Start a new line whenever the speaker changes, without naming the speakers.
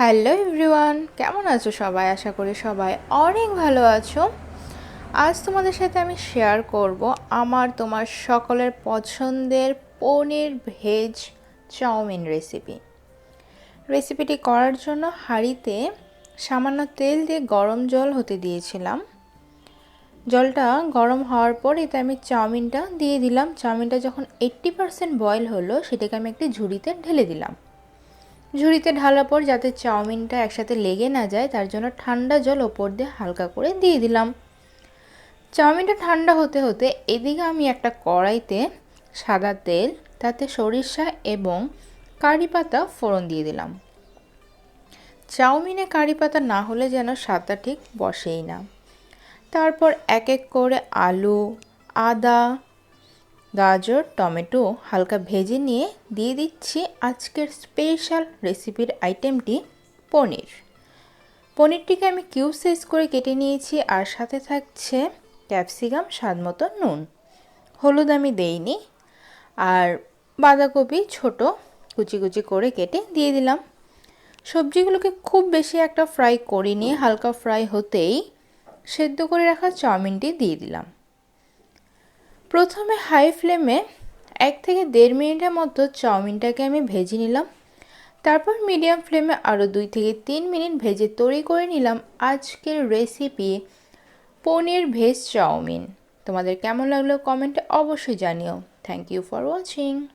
Hello everyone, কেমন আছো সবাই? আশা করি সবাই অনেক ভালো আছো। আজ তোমাদের সাথে আমি শেয়ার করব আমার তোমার সকলের পছন্দের পনির ভেজ চাউমিন রেসিপিটি করার জন্য হাঁড়িতে সামান্য তেল দিয়ে গরম জল হতে দিয়েছিলাম। জলটা গরম হওয়ার পর এতে আমি চাউমিনটা দিয়ে দিলাম। চাউমিনটা যখন 80% বয়েল হলো সেটাকে আমি একটি ঝুড়িতে ঢেলে দিলাম। ঝুড়িতে ঢালার পর যাতে চাউমিনটা একসাথে লেগে না যায় তার জন্য ঠান্ডা জল ওপর দিয়ে হালকা করে দিয়ে দিলাম। চাউমিনটা ঠান্ডা হতে হতে এদিকে আমি একটা কড়াইতে সাদা তেল, তাতে সরিষা এবং কারি পাতা ফোড়ন দিয়ে দিলাম। চাউমিনে কারি পাতা না হলে যেন স্বাদটা ঠিক বসেই না। তারপর এক এক করে আলু, আদা, গাজর, টমেটো হালকা ভেজে নিয়ে দিয়ে দিচ্ছি আজকের স্পেশাল রেসিপির আইটেমটি পনিরটিকে আমি কিউব সাইজ করে কেটে নিয়েছি, আর সাথে থাকছে ক্যাপসিকাম, স্বাদ মতো নুন, হলুদ আমি দেইনি, আর বাঁধাকপি ছোট কুচি কুচি করে কেটে দিয়ে দিলাম। সবজিগুলোকে খুব বেশি একটা ফ্রাই করিনি, হালকা ফ্রাই হতেই সেদ্ধ করে রাখা চাউমিনটি দিয়ে দিলাম। প্রথমে হাই ফ্লেমে 1 থেকে 1.5 মিনিটের মতো চাউমিনটাকে আমি ভেজে নিলাম। তারপর মিডিয়াম ফ্লেমে আরও 2 থেকে 3 মিনিট ভেজে তৈরি করে নিলাম আজকের রেসিপি পনির ভেজ চাউমিন। তোমাদের কেমন লাগলো কমেন্টে অবশ্যই জানিও। Thank you for watching.